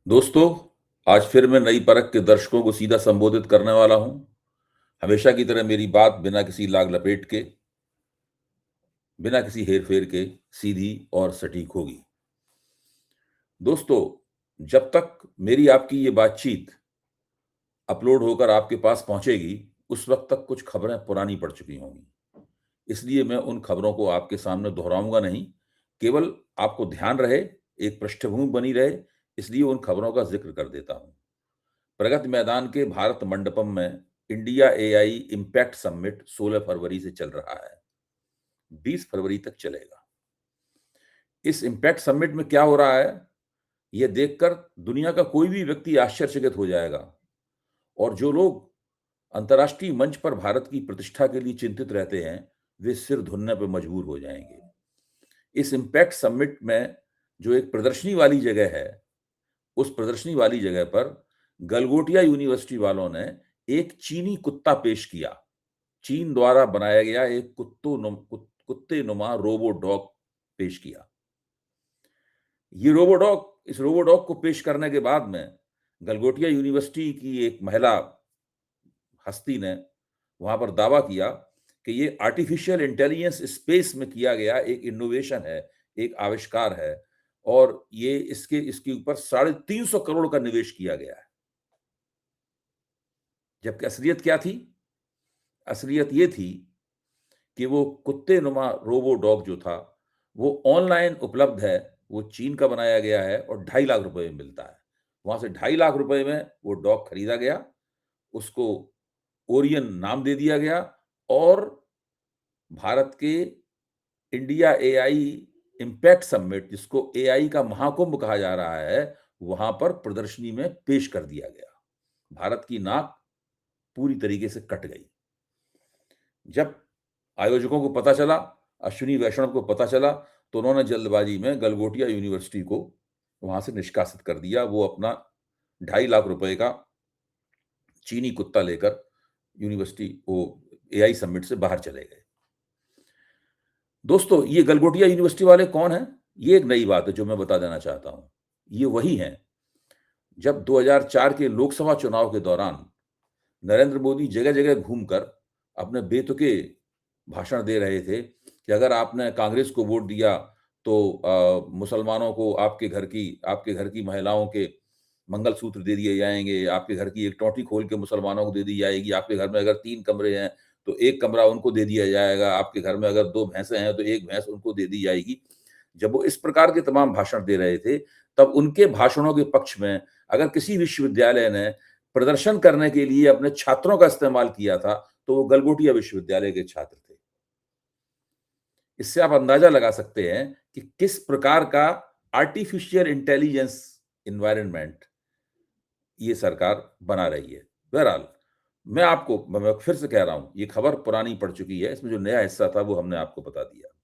दोस्तों, आज फिर मैं नई परख के दर्शकों को सीधा संबोधित करने वाला हूं। हमेशा की तरह मेरी बात बिना किसी लाग लपेट के, बिना किसी हेर-फेर के सीधी और सटीक होगी। दोस्तों, जब तक मेरी आपकी ये बातचीत अपलोड होकर आपके पास पहुंचेगी, उस वक्त तक कुछ खबरें पुरानी पड़ चुकी होंगी। इसलिए मैं उन खबरों को आपके सामने दोहराऊंगा नहीं, केवल आपको ध्यान रहे, एक पृष्ठभूमि बनी रहे, इसलिए उन खबरों का जिक्र कर देता हूं। प्रगति मैदान के भारत मंडपम में इंडिया एआई इम्पैक्ट समिट 16 फरवरी से चल रहा है। 20 फरवरी तक चलेगा। इस इम्पैक्ट समिट में क्या हो रहा है, यह देखकर दुनिया का कोई भी व्यक्ति आश्चर्यचकित हो जाएगा। और जो लोग अंतर्राष्ट्रीय मंच पर भारत की प्रतिष्ठा के लिए चिंतित रहते हैं, वे सिर धुनने पर मजबूर हो जाएंगे। इस इम्पैक्ट समिट में जो एक प्रदर्शनी वाली जगह है, उस प्रदर्शनी वाली जगह पर गलगोटिया यूनिवर्सिटी वालों ने एक चीनी कुत्ता पेश किया। चीन द्वारा बनाया गया एक कुत्ते नुमा रोबो डॉग पेश किया। इस रोबो डॉग को पेश करने के बाद में गलगोटिया यूनिवर्सिटी की एक महिला हस्ती ने वहां पर दावा किया कि ये आर्टिफिशियल इंटेलिजेंस स्पेस में किया गया एक इनोवेशन है, एक आविष्कार है, और ये इसके ऊपर 350 करोड़ का निवेश किया गया है। जबकि असलियत क्या थी? असलियत ये थी कि वो कुत्ते नुमा रोबो डॉग जो था, वो ऑनलाइन उपलब्ध है, वो चीन का बनाया गया है और 2.5 लाख रुपए में मिलता है। वहां से 2.5 लाख रुपए में वो डॉग खरीदा गया, उसको ओरियन नाम दे दिया गया, और भारत के इंडिया एआई इम्पैक्ट समिट, जिसको एआई का महाकुंभ कहा जा रहा है, वहां पर प्रदर्शनी में पेश कर दिया गया। भारत की नाक पूरी तरीके से कट गई। जब आयोजकों को पता चला, अश्विनी वैष्णव को पता चला, तो उन्होंने जल्दबाजी में गलगोटिया यूनिवर्सिटी को वहां से निष्कासित कर दिया। वो अपना 2.5 लाख रुपए का चीनी कुत्ता लेकर यूनिवर्सिटी वो एआई समिट से बाहर चले गए। दोस्तों, ये गलगोटिया यूनिवर्सिटी वाले कौन हैं? ये एक नई बात है जो मैं बता देना चाहता हूं। ये वही हैं जब 2004 के लोकसभा चुनाव के दौरान नरेंद्र मोदी जगह-जगह घूमकर अपने बेतुके भाषण दे रहे थे कि अगर आपने कांग्रेस को वोट दिया तो मुसलमानों को आपके घर की महिलाओं के मंगलसूत्र दे दिए जाएँगे, आपके घर की एक टॉटी खोल के मुसलमानों को दे दी जाएगी, आपके घर में अगर 3 कमरे हैं, तो 1 कमरा उनको दे दिया जाएगा, आपके घर में अगर 2 भैंसें हैं, तो 1 भैंस उनको दे दी जाएगी। जब वो इस प्रकार के तमाम भाषण दे रहे थे, तब उनके भाषणों के पक्ष में अगर किसी विश्वविद्यालय ने प्रदर्शन करने के लिए अपने छात्रों का इस्तेमाल किया था, तो वो गलगोटिया विश्वविद्यालय के छात्र थे। इससे आप अंदाजा लगा सकते हैं कि किस प्रकार का आर्टिफिशियल इंटेलिजेंस एनवायरनमेंट ये सरकार बना रही है। बहरहाल, मैं फिर से कह रहा हूं, ये खबर पुरानी पड़ चुकी है, इसमें जो नया हिस्सा था वो हमने आपको बता दिया।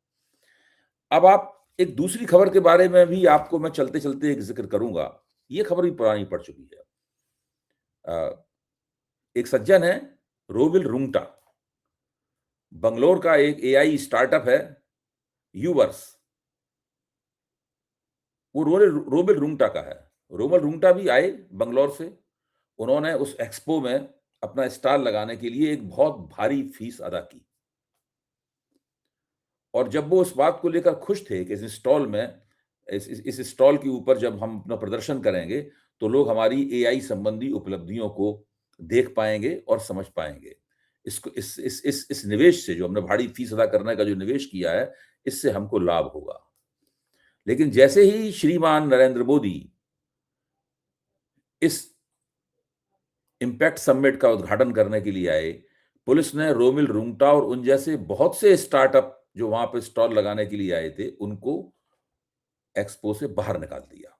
अब आप एक दूसरी खबर के बारे में भी आपको मैं चलते-चलते एक ज़िक्र करूँगा। ये खबर भी पुरानी पड़ चुकी है। अ, एक सज्जन है, रोबिल रुंगटा। बंगलोर का एक एआई स्टार्टअप है, यूवर्स। वो रोबिल रुंगटा का है। रोबिल रुंगटा भी आए बंगलौर से। उन्होंने उस एक्सपो में अपना स्टॉल लगाने के लिए एक बहुत भारी फीस अदा की। और जब वो उस बात को लेकर खुश थे कि इस स्टॉल के ऊपर जब हम अपना प्रदर्शन करेंगे, तो लोग हमारी एआई संबंधी उपलब्धियों को देख पाएँगे और समझ पाएँगे। इसको इस निवेश से, जो हमने भारी फीस अदा करने का जो निवेश किया है, इससे हमको लाभ होगा। लेकिन जैसे ही श्रीमान नरेंद्र मोदी इस इम्पैक्ट समिट का उद्घाटन करने के लिए आए, पुलिस ने रोमिल रुंगटा और उन जैसे बहुत से स्टार्टअप जो वहां पे स्टॉल लगाने के लिए आए थे, उनको एक्सपो से बाहर निकाल दिया।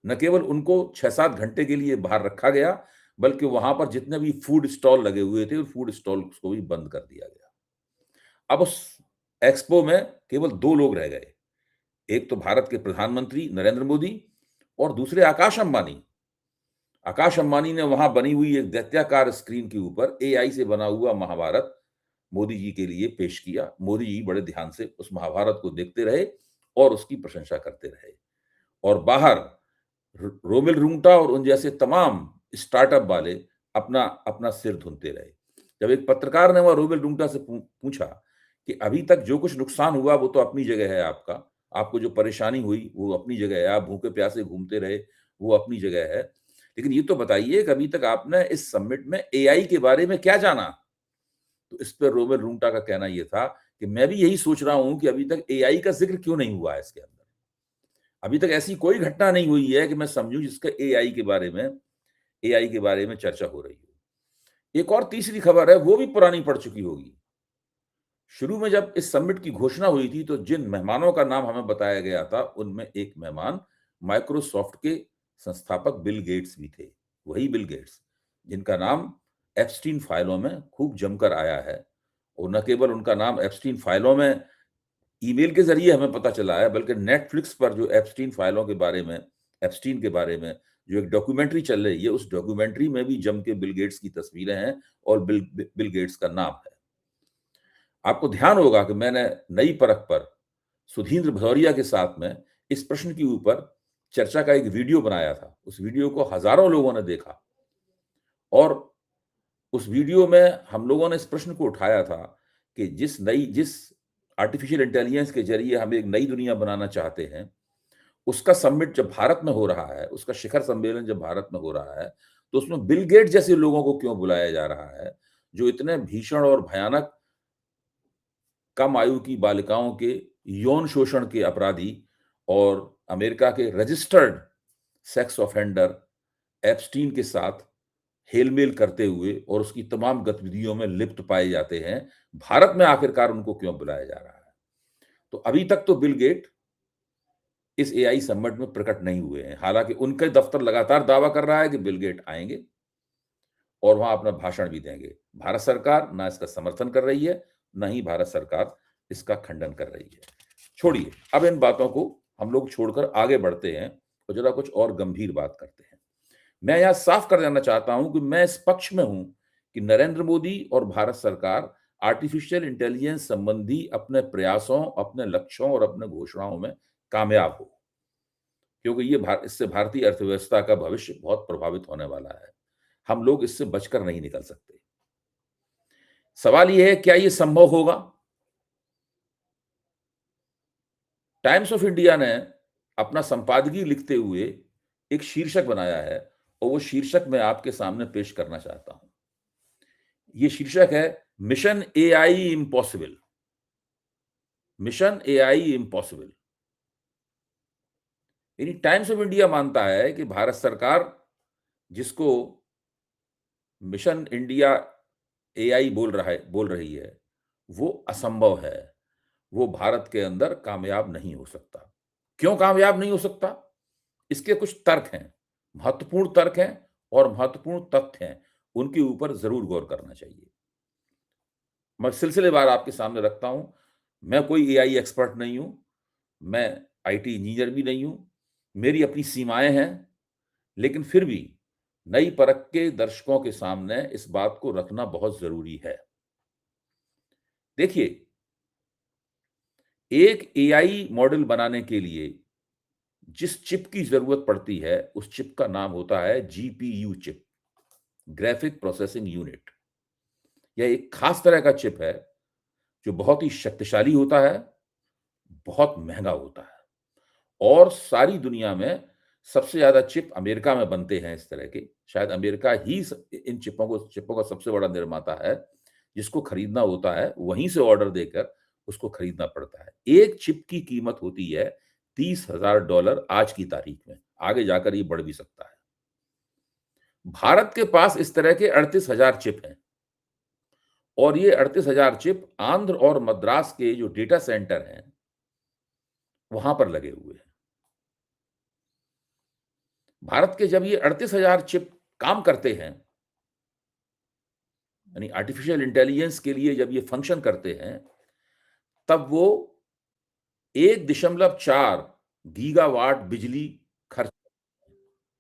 न केवल उनको 6-7 घंटे के लिए बाहर रखा गया, बल्कि वहां पर जितने भी फूड स्टॉल लगे हुए थे, उन फूड स्टॉल को भी बंद कर दिया गया। अब उस एक्सपो में केवल 2 लोग रह गए। एक तो भारत के प्रधानमंत्री नरेंद्र मोदी और दूसरे आकाश अंबानी। आकाश अंबानी ने वहां बनी हुई एक दैत्याकार स्क्रीन के ऊपर एआई से बना हुआ महाभारत मोदी जी के लिए पेश किया। मोदी जी बड़े ध्यान से उस महाभारत को देखते रहे और उसकी प्रशंसा करते रहे। और बाहर रोमेल रूंगटा और उन जैसे तमाम स्टार्टअप वाले अपना अपना सिर धुनते रहे। जब एक पत्रकार ने वहां रोमेल रूंगटा से पूछा कि अभी तक जो कुछ नुकसान हुआ वो तो अपनी जगह है, आपका आपको जो परेशानी हुई वो अपनी जगह है, आप भूखे प्यासे घूमते रहे वो अपनी जगह है, लेकिन ये तो बताइए कि अभी तक आपने इस समिट में एआई के बारे में क्या जाना? तो इस पर रोमेल रूंगटा का कहना ये था कि मैं भी यही सोच रहा हूं कि अभी तक एआई का जिक्र क्यों नहीं हुआ है इसके अंदर। अभी तक ऐसी कोई घटना नहीं हुई है कि मैं समझूं जिसका एआई के बारे में चर्चा हो रही हो। एक और तीसरी खबर है, वो भी पुरानी पड़ चुकी होगी। शुरू में जब इस समिट की घोषणा हुई थी तो जिन मेहमानों का नाम हमें बताया गया था उनमें एक मेहमान माइक्रोसॉफ्ट के संस्थापक बिल गेट्स भी थे। वही बिल गेट्स जिनका नाम एप्स्टीन फाइलों में खूब जमकर आया है, और न केवल उनका नाम एप्स्टीन फाइलों में ईमेल के जरिए हमें पता चला है, बल्कि नेटफ्लिक्स पर जो एप्स्टीन के बारे में जो एक डॉक्यूमेंट्री चल रही है, उस डॉक्यूमेंट्री में भी जम के बिल गेट्स की तस्वीरें हैं और बिल गेट्स का नाम है। आपको ध्यान होगा कि मैंने नई परख पर सुधींद्र भदौरिया के साथ में इस प्रश्न के ऊपर चर्चा का एक वीडियो बनाया था। उस वीडियो को हजारों लोगों ने देखा और उस वीडियो में हम लोगों ने इस प्रश्न को उठाया था कि जिस आर्टिफिशियल इंटेलिजेंस के जरिए हम एक नई दुनिया बनाना चाहते हैं, उसका समिट जब भारत में हो रहा है, उसका शिखर सम्मेलन जब भारत में हो रहा है, तो उसमें बिल गेट्स जैसे लोगों को क्यों बुलाया जा रहा है, जो इतने भीषण और भयानक कम आयु की बालिकाओं के यौन शोषण के अपराधी और अमेरिका के रजिस्टर्ड सेक्स ऑफेंडर एप्स्टीन के साथ हेलमेल करते हुए और उसकी तमाम गतिविधियों में लिप्त पाए जाते हैं, भारत में आखिरकार उनको क्यों बुलाया जा रहा है? तो अभी तक तो बिल गेट इस एआई समिट में प्रकट नहीं हुए हैं। हालांकि उनका दफ्तर लगातार दावा कर रहा है कि बिल गेट आएंगे और वहां अपना भाषण भी देंगे। भारत सरकार ना इसका समर्थन कर रही है, ना ही भारत सरकार इसका खंडन कर रही है। छोड़िए, अब इन बातों को हम लोग छोड़कर आगे बढ़ते हैं और जरा कुछ और गंभीर बात करते हैं। मैं यहां साफ कर देना चाहता हूं कि मैं इस पक्ष में हूं कि नरेंद्र मोदी और भारत सरकार आर्टिफिशियल इंटेलिजेंस संबंधी अपने प्रयासों, अपने लक्ष्यों और अपने घोषणाओं में कामयाब हो, क्योंकि इससे भारतीय अर्थव्यवस्था का भविष्य बहुत प्रभावित होने वाला है। हम लोग इससे बचकर नहीं निकल सकते। सवाल यह है, क्या यह संभव होगा? टाइम्स ऑफ इंडिया ने अपना संपादकीय लिखते हुए एक शीर्षक बनाया है और वो शीर्षक मैं आपके सामने पेश करना चाहता हूं। ये शीर्षक है mission AI impossible. Mission AI impossible. यानी टाइम्स ऑफ इंडिया मानता है कि भारत सरकार जिसको मिशन इंडिया एआई बोल रही है, वो असंभव है। वो भारत के अंदर कामयाब नहीं हो सकता। क्यों कामयाब नहीं हो सकता? इसके कुछ तर्क हैं, महत्वपूर्ण तर्क हैं और महत्वपूर्ण तथ्य हैं। उनके ऊपर जरूर गौर करना चाहिए। मैं सिलसिलेवार आपके सामने रखता हूं। मैं कोई एआई एक्सपर्ट नहीं हूं, मैं आईटी इंजीनियर भी नहीं हूं, मेरी अपनी सीमाएं हैं, लेकिन फिर भी नई परख के दर्शकों के सामने इस बात को रखना बहुत जरूरी है। देखिए, एक एआई मॉडल बनाने के लिए जिस चिप की जरूरत पड़ती है, उस चिप का नाम होता है GPU chip, graphic processing unit. यह एक खास तरह का चिप है जो बहुत ही शक्तिशाली होता है, बहुत महंगा होता है और सारी दुनिया में सबसे ज्यादा चिप अमेरिका में बनते हैं इस तरह के। शायद अमेरिका ही इन चिपों का सबसे बड़ा निर्माता है। जिसको खरीदना होता है वहीं से ऑर्डर देकर उसको खरीदना पड़ता है। एक चिप की कीमत होती है $30,000 आज की तारीख में। आगे जाकर ये बढ़ भी सकता है। भारत के पास इस तरह के 38,000 चिप हैं और ये 38,000 चिप आंध्र और मद्रास के जो डेटा सेंटर हैं वहां पर लगे हुए हैं। भारत के जब ये 38,000 चिप काम करते हैं, यानी आर्टिफिशियल इंटेलिजेंस के लिए जब ये फंक्शन करते हैं, तब वो 1.4 गीगावाट बिजली खर्च,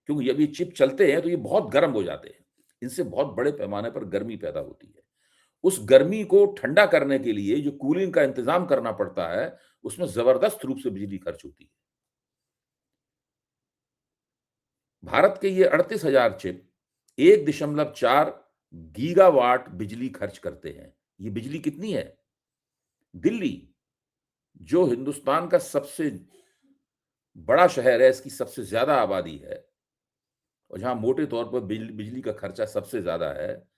क्योंकि जब ये चिप चलते हैं तो ये बहुत गर्म हो जाते हैं। इनसे बहुत बड़े पैमाने पर गर्मी पैदा होती है। उस गर्मी को ठंडा करने के लिए जो कूलिंग का इंतजाम करना पड़ता है, उसमें जबरदस्त रूप से बिजली खर्च होती है। भारत के ये 38,000 चिप 1.4 गीगावाट बिजली खर्च करते हैं। ये बिजली कितनी है? दिल्ली, जो हिंदुस्तान का सबसे बड़ा शहर है, इसकी सबसे ज्यादा आबादी है और जहां मोटे तौर पर बिजली का खर्चा सबसे ज्यादा है,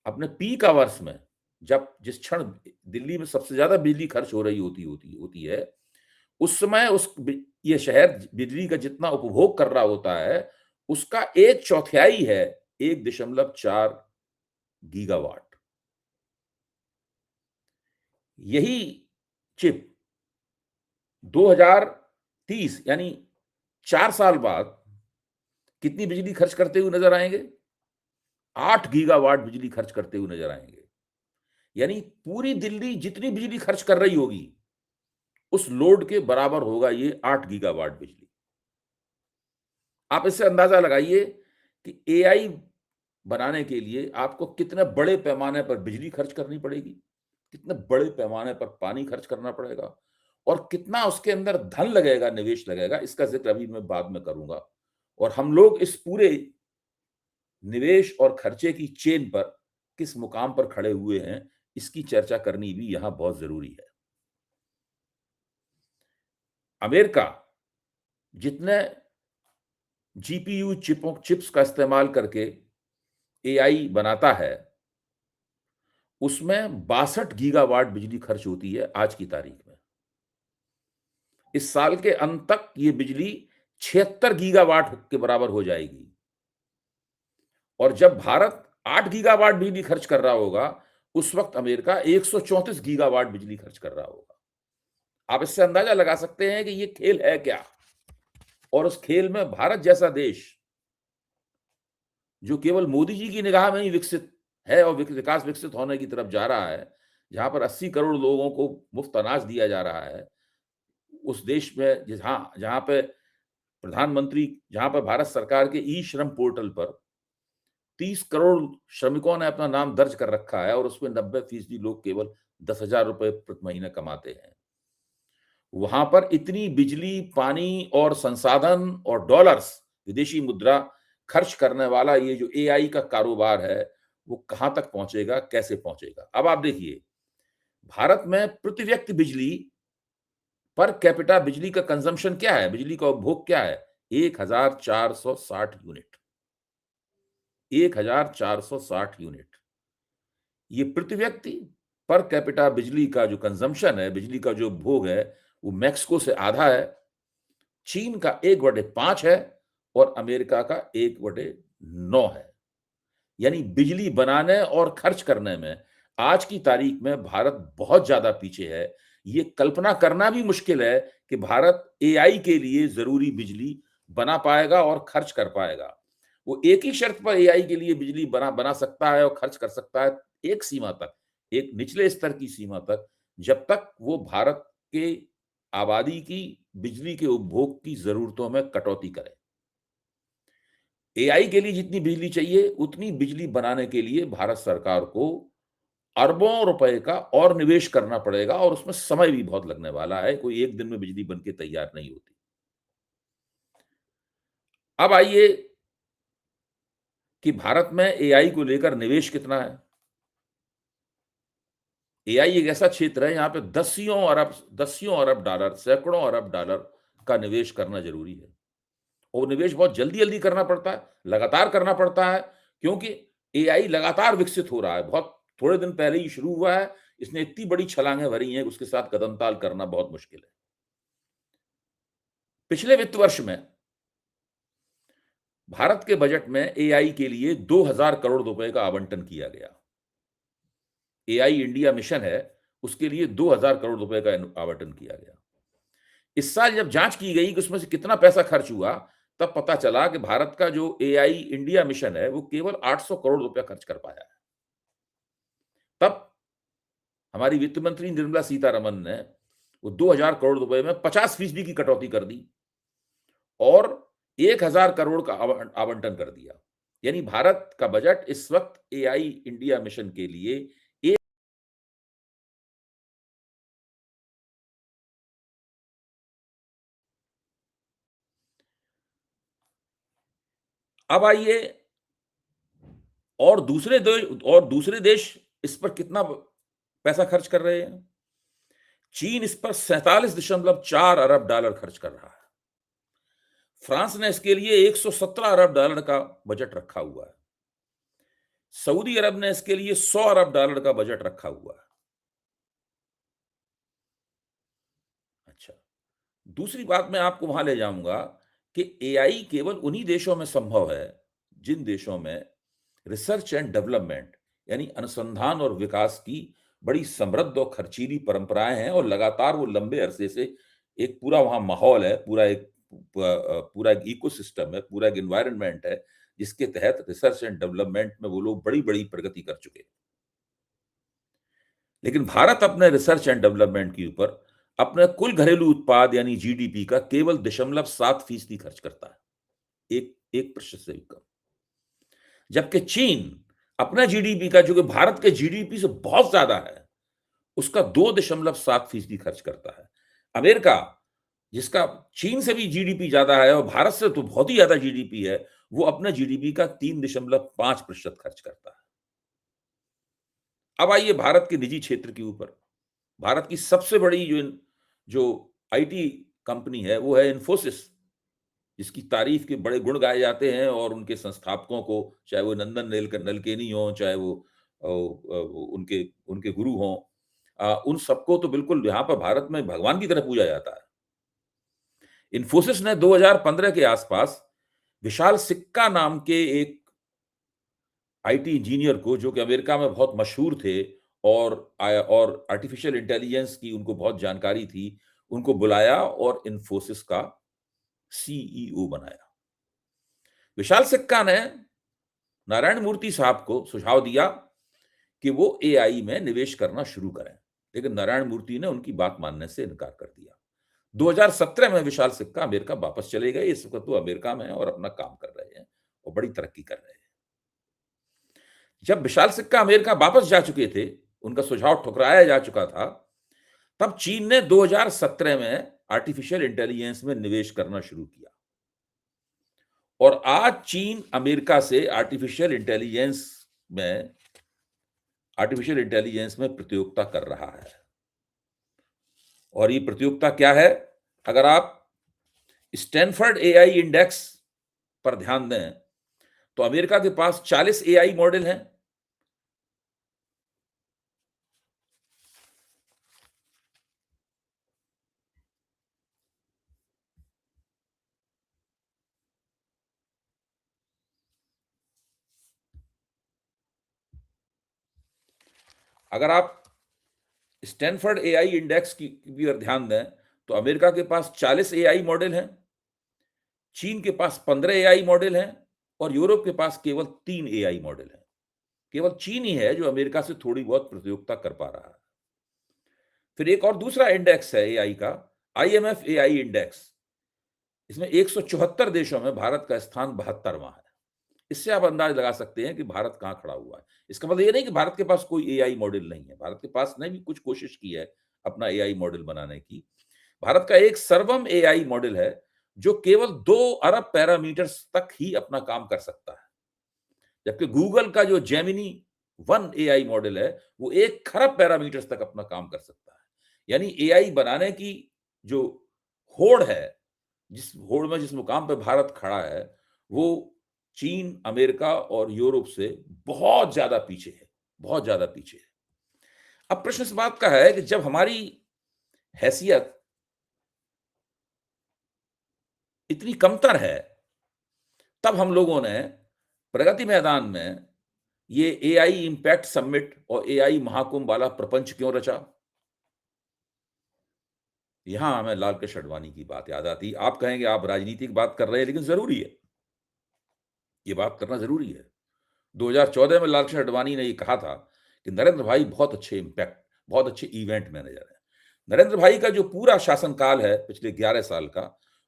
अपने पीक आवर्स में, जब जिस क्षण दिल्ली में सबसे ज्यादा बिजली खर्च हो रही होती है, उस समय ये शहर बिजली का जितना उपभोग कर रहा होता है, उसका 1/4 है 1.4 गीगावाट। यही चिप 2030 यानी 4 साल बाद कितनी बिजली खर्च करते हुए नजर आएंगे? 8 गीगावाट बिजली खर्च करते हुए नजर आएंगे। यानी पूरी दिल्ली जितनी बिजली खर्च कर रही होगी, उस लोड के बराबर होगा ये 8 गीगावाट बिजली। आप इससे अंदाजा लगाइए कि एआई बनाने के लिए आपको कितने बड़े पैमाने पर बिजली खर्च करनी पड़ेगी, कितने बड़े पैमाने पर पानी खर्च करना पड़ेगा और कितना उसके अंदर धन लगेगा, निवेश लगेगा, इसका जिक्र अभी मैं बाद में करूंगा। और हम लोग इस पूरे निवेश और खर्चे की चेन पर किस मुकाम पर खड़े हुए हैं, इसकी चर्चा करनी भी यहां बहुत जरूरी है। अमेरिका जितने जीपीयू चिप्स का इस्तेमाल करके एआई बनाता है, उसमें 62 गीगावाट बिजली खर्च होती है आज की तारीख में। इस साल के अंत तक ये बिजली 76 गीगावाट के बराबर हो जाएगी और जब भारत 8 गीगावाट बिजली खर्च कर रहा होगा, उस वक्त अमेरिका 134 गीगावाट बिजली खर्च कर रहा होगा। आप इससे अंदाजा लगा सकते हैं कि ये खेल है क्या। और उस खेल में भारत जैसा देश, जो केवल मोदी जी की निगाह में ही विकसित है और विकास विकसित होने की तरफ जा रहा है, जहां पर 80 करोड़ लोगों को मुफ्त अनाज दिया जा रहा है, उस देश में जहां जहां पे प्रधानमंत्री जहां पर भारत सरकार के ई श्रम पोर्टल पर 30 करोड़ श्रमिकों ने अपना नाम दर्ज कर रखा है और उसमें 90% लोग केवल 10,000 रुपए प्रति महीने कमाते हैं। वहां पर इतनी बिजली, पानी और संसाधन और डॉलर्स, विदेशी मुद्रा खर्च करने वाला ये जो एआई का कारोबार है, वो कहां तक पहुंचेगा, कैसे पहुंचेगा? अब आप देखिए, भारत में प्रति व्यक्ति बिजली, पर कैपिटा बिजली का कंजम्पशन क्या है, बिजली का उपभोग क्या है? 1460 यूनिट। 1460 यूनिट। ये प्रति व्यक्ति पर कैपिटा बिजली का जो कंजम्पशन है, बिजली का जो उपभोग है, वो मैक्सिको से आधा है, चीन का 1/5 है और अमेरिका का 1/9 है। यानी बिजली बनाने और खर्च करने में आज की तारीख में भारत बहुत ज्यादा पीछे है। ये कल्पना करना भी मुश्किल है कि भारत एआई के लिए जरूरी बिजली बना पाएगा और खर्च कर पाएगा। वो एक ही शर्त पर एआई के लिए बिजली बना बना सकता है और खर्च कर सकता है, एक सीमा तक, एक निचले स्तर की सीमा तक, जब तक वो भारत के आबादी की बिजली के उपभोग की जरूरतों में कटौती करे। एआई के लिए जितनी बिजली चाहिए, उतनी बिजली बनाने के लिए भारत सरकार को अरबों रुपए का और निवेश करना पड़ेगा और उसमें समय भी बहुत लगने वाला है। कोई एक दिन में बिजली बन के तैयार नहीं होती। अब आइए कि भारत में एआई को लेकर निवेश कितना है। एआई एक ऐसा क्षेत्र है, यहां पे दसियों अरब डॉलर, सैकड़ों अरब डॉलर का निवेश करना जरूरी है। और निवेश बहुत जल्दी-जल्दी करना पड़ता है, लगातार करना पड़ता है, क्योंकि एआई लगातार विकसित हो रहा है। बहुत थोड़े दिन पहले ही शुरू हुआ है, इसने इतनी बड़ी छलांगें भरी हैं, उसके साथ कदम-ताल करना बहुत मुश्किल है। पिछले वित्त वर्ष में भारत के बजट में एआई के लिए 2,000 करोड़ रुपए का आवंटन किया गया। एआई इंडिया मिशन है, उसके लिए 2,000 करोड़ रुपए का आवंटन किया गया। इस साल जब जांच की गई कि उसमें से कितना पैसा खर्च हुआ, तब पता चला कि भारत का जो एआई इंडिया मिशन है, वो केवल 800 करोड़ रुपया खर्च कर पाया है। तब हमारी वित्त मंत्री निर्मला सीतारमन ने वो 2,000 करोड़ रुपए में 50% की कटौती कर दी और 1,000 करोड़ का आवंटन कर दिया। यानी भारत का बजट इस वक्त एआई इंडिया मिशन के लिए अब आइए, और दूसरे देश इस पर कितना पैसा खर्च कर रहे हैं। चीन इस पर 47.4 अरब डॉलर खर्च कर रहा है। फ्रांस ने इसके लिए 117 अरब डॉलर का बजट रखा हुआ है। सऊदी अरब ने इसके लिए 100 अरब डॉलर का बजट रखा हुआ है। अच्छा, दूसरी बात मैं आपको वहां ले जाऊंगा कि एआई केवल उन्हीं देशों में संभव है जिन देशों में रिसर्च एंड डेवलपमेंट यानी अनुसंधान और विकास की बड़ी समृद्ध और खर्चीली परंपराएं हैं और लगातार वो लंबे अरसे से एक पूरा वहां माहौल है, पूरा एक इकोसिस्टम है, पूरा एक एनवायरनमेंट है जिसके तहत रिसर्च एंड डेवलपमेंट में वो लोग बड़ी बड़ी प्रगति कर चुके हैं। लेकिन भारत अपने रिसर्च एंड डेवलपमेंट के ऊपर अपने कुल घरेलू उत्पाद यानी जीडीपी का केवल 0.7% खर्च करता है, 1% से भी कम। जबकि चीन अपना जीडीपी का, जो कि भारत के जीडीपी से बहुत ज्यादा है, उसका 2.7% खर्च करता है। अमेरिका, जिसका चीन से भी जीडीपी ज्यादा है और भारत से तो बहुत ही ज्यादा जीडीपी है, वो अपने जीडीपी का 3.5% खर्च करता है। अब आइए भारत के निजी क्षेत्र के ऊपर। भारत की सबसे बड़ी जो आईटी कंपनी है वो है इन्फोसिस, जिसकी तारीफ के बड़े गुण गाए जाते हैं और उनके संस्थापकों को, चाहे वो नंदन नलकेनी हो, चाहे वो उनके उनके गुरु हों, उन सबको तो बिल्कुल यहाँ पर भारत में भगवान की तरह पूजा जाता है। इन्फोसिस ने 2015 के आसपास विशाल सिक्का नाम के एक आईटी इंजीनियर को, जो कि अमेरिका में बहुत मशहूर थे और आर्टिफिशियल इंटेलिजेंस की उनको बहुत जानकारी थी, उनको बुलाया और इन्फोसिस का सीईओ बनाया। विशाल सिक्का ने नारायण मूर्ति साहब को सुझाव दिया कि वो एआई में निवेश करना शुरू करें, लेकिन नारायण मूर्ति ने उनकी बात मानने से इनकार कर दिया। 2017 में विशाल सिक्का अमेरिका वापस चले गए। इस वक्त वो अमेरिका में हैं और अपना काम कर रहे हैं और बड़ी तरक्की कर रहे हैं। जब विशाल सिक्का अमेरिका वापस जा चुके थे, उनका सुझाव ठुकराया जा चुका था, तब चीन ने 2017 में आर्टिफिशियल इंटेलिजेंस में निवेश करना शुरू किया और आज चीन अमेरिका से आर्टिफिशियल इंटेलिजेंस में प्रतियोगिता कर रहा है। और ये प्रतियोगिता क्या है? अगर आप स्टैनफोर्ड एआई इंडेक्स पर ध्यान दें तो अमेरिका के पास 40 एआई मॉडल हैं। अगर आप स्टैनफोर्ड एआई इंडेक्स की भी अगर ध्यान दें तो अमेरिका के पास 40 एआई मॉडल हैं, चीन के पास 15 एआई मॉडल हैं और यूरोप के पास केवल 3 एआई मॉडल हैं। केवल चीन ही है जो अमेरिका से थोड़ी बहुत प्रतियोगिता कर पा रहा है। फिर एक और दूसरा इंडेक्स है एआई का, आईएमएफ एआई इंडेक्स। इसमें 174 देशों में भारत का स्थान 72वां है। इससे आप अंदाज लगा सकते हैं कि भारत कहां खड़ा हुआ है। इसका मतलब ये नहीं कि भारत के पास कोई एआई मॉडल नहीं है। भारत के पास ने भी कुछ कोशिश की है अपना एआई मॉडल बनाने की। भारत का एक सर्वम एआई मॉडल है जो केवल 2 अरब पैरामीटर्स तक ही अपना काम कर सकता है, जबकि गूगल का जो जेमिनी 1 एआई मॉडल है वो 1 खरब पैरामीटर्स तक अपना काम कर सकता है। यानी एआई बनाने की जो होड़ है, जिस मुकाम पे भारत खड़ा है, वो चीन, अमेरिका और यूरोप से बहुत ज्यादा पीछे है, बहुत ज्यादा पीछे है। अब प्रश्न इस बात का है कि जब हमारी हैसियत इतनी कमतर है, तब हम लोगों ने प्रगति मैदान में ये एआई इंपैक्ट समिट और एआई महाकुंभ वाला प्रपंच क्यों रचा? यहां हमें लालकृष्ण आडवाणी की बात याद आती। आप कहेंगे आप राजनीति की बात कर रहे हैं, लेकिन जरूरी है, ये बात करना जरूरी है। 2014 में लालकृष्ण आडवाणी ने ये कहा था कि नरेंद्र भाई बहुत अच्छे बहुत अच्छे इवेंट मैनेजर हैं। नरेंद्र भाई का जो पूरा शासनकाल है पिछले 11 साल का,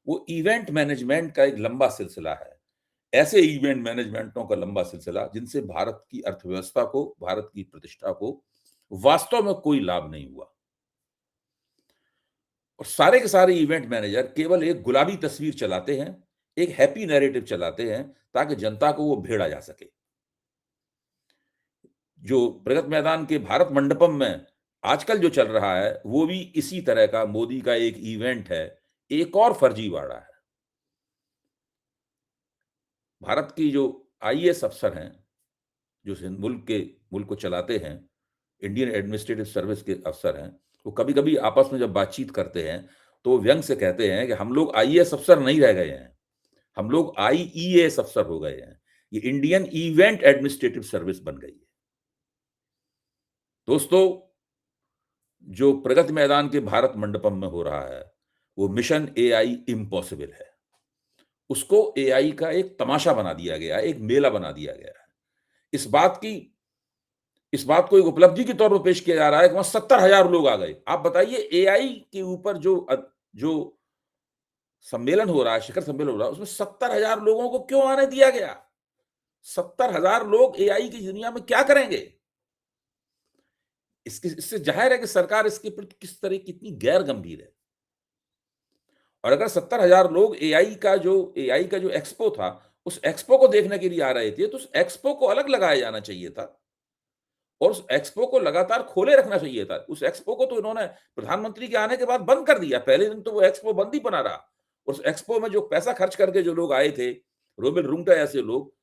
वो इवेंट मैनेजमेंट का एक लंबा सिलसिला है। ऐसे इवेंट मैनेजमेंटों का लंबा सिलसिला जिनसे भारत की अर्थव्यवस्था को, भारत की प्रतिष्ठा को वास्तव में कोई लाभ नहीं हुआ। और सारे के सारे इवेंट मैनेजर केवल एक गुलाबी तस्वीर चलाते हैं एक हैप्पी नैरेटिव चलाते हैं ताकि जनता को वो भेड़ा जा सके। जो प्रगति मैदान के भारत मंडपम में आजकल जो चल रहा है, वो भी इसी तरह का मोदी का एक इवेंट है, एक और फर्जीवाड़ा है। भारत की जो आईएएस अफ़सर हैं, जो सिंध मुल्क को चलाते हैं, इंडियन एडमिनिस्ट्रेटिव सर्विस के अफ़सर हैं, वो कभी-कभी आपस में जब बातचीत करते हैं, तो व्यंग से कहते हैं कि हम लोग आईएएस अफ़सर नहीं रह गए हैं, हम लोग आईईएएस अफ़सर हो गए हैं। ये इंडियन इवेंट एडमिनिस्ट्रेटिव सर्विस बन गई है। दोस्तों, जो प्रगति मैदान के भारत मंडपम में हो रहा है, वो मिशन एआई इम्पॉसिबल है। उसको एआई का एक तमाशा बना दिया गया है, एक मेला बना दिया गया है। इस बात की इस बात को एक उपलब्धि के तौर पर पेश किया जा रहा है कि वहाँ 70,000 लोग आ गए। आप बताइए एआई के ऊपर जो सम्मेलन हो रहा है, शिखर सम्मेलन हो रहा है, उसमें 70,000 लोगों को क्यों आने दिया गया? 70,000 लोग एआई की दुनिया में क्या करेंगे? इससे ज़ाहिर है कि सरकार इसके प्रति किस तरह कितनी गैर गंभीर है। और अगर 70,000 लोग एआई का जो एक्सपो था, उस एक्सपो को देखने के लिए आ रहे थे, तो उस एक्सपो को अलग लगाया जाना चाहिए था और उस एक्सपो को लगातार खोले रखना चाहिए था। उस एक्सपो को तो इन्होंने प्रधानमंत्री के आने के बाद बंद कर दिया। पहले दिन तो वो एक्सपो बंद ही बना रहा। उस एक्सपो में जो पैसा खर्च करके जो लोग आए थे, रोबिन रुंगटा ऐसे लोग,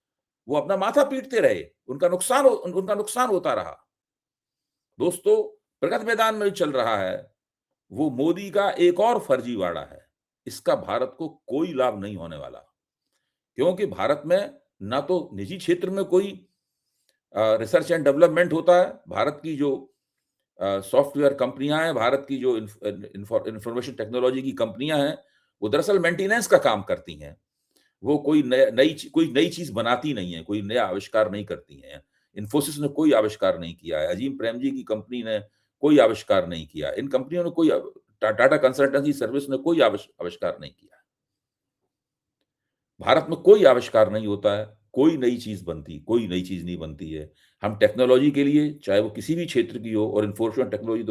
वो अपना माथा पीटते रहे। उनका नुकसान होता रहा। दोस्तों, प्रगति मैदान में जो चल रहा है, वो मोदी का एक और फर्जीवाड़ा है। इसका भारत को कोई लाभ नहीं होने वाला, क्योंकि भारत में ना तो निजी क्षेत्र में कोई रिसर्च एंड डेवलपमेंट होता है। भारत की जो सॉफ्टवेयर कंपनियां हैं, भारत की जो इंफॉर्मेशन टेक्नोलॉजी की कंपनियां हैं, वो दरअसल मेंटेनेंस का काम करती हैं। वो कोई नई चीज बनाती नहीं है, कोई नया आविष्कार नहीं करती हैं। इन्फोसिस ने कोई आविष्कार नहीं किया है, अजीम प्रेमजी की कंपनी ने कोई आविष्कार नहीं किया। इन कंपनियों ने टाटा कंसल्टेंसी सर्विस ने कोई आविष्कार नहीं किया। भारत में कोई आविष्कार नहीं होता है, कोई नई चीज़ नहीं बनती है। हम टेक्नोलॉजी के लिए, चाहे वो किसी भी क्षेत्र की हो, और इन्फॉर्मेशन टेक्नोलॉजी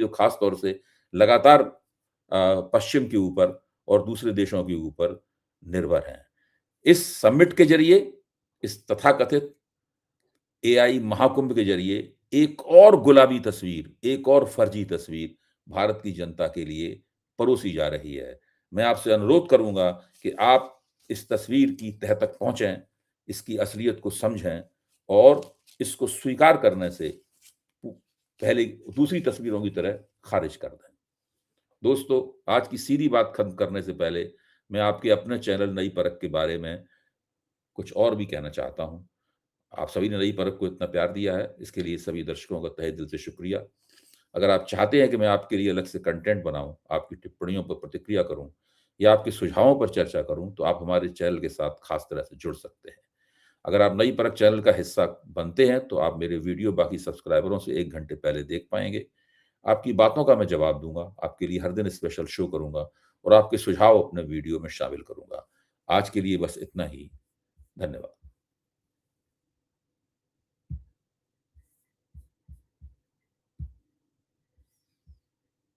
तो खास तौर से लगातार पश्चिम के ऊपर और दूसरे देशों के ऊपर निर्भर हैं। इस समिट के ज़रिए, इस तथाकथित एआई महाकुंभ के ज़रिए एक और गुलाबी तस्वीर, एक और फर्जी तस्वीर भारत की जनता के लिए परोसी जा रही है। मैं आपसे अनुरोध करूँगा कि आप इस तस्वीर की तह तक पहुँचें, इसकी असलियत को समझें और इसको स्वीकार करने से पहले दूसरी तस्वीरों की तरह खारिज कर दें। दोस्तों, आज की सीधी बात खत्म करने से पहले मैं आपके अपने चैनल नई परख के बारे में कुछ और भी कहना चाहता हूँ। आप सभी ने नई परख को इतना प्यार दिया है, इसके लिए सभी दर्शकों का तहे दिल से शुक्रिया। अगर आप चाहते हैं कि मैं आपके लिए अलग से कंटेंट बनाऊँ, आपकी टिप्पणियों पर प्रतिक्रिया करूँ या आपके सुझावों पर चर्चा करूँ, तो आप हमारे चैनल के साथ खास तरह से जुड़ सकते हैं। अगर आप नई परख चैनल का हिस्सा बनते हैं, तो आप मेरे वीडियो बाकी सब्सक्राइबरों से 1 घंटे पहले देख पाएँगे। आपकी बातों का मैं जवाब दूँगा, आपके लिए हर दिन स्पेशल शो करूँगा और आपके सुझाव अपने वीडियो में शामिल करूँगा। आज के लिए बस इतना ही। धन्यवाद।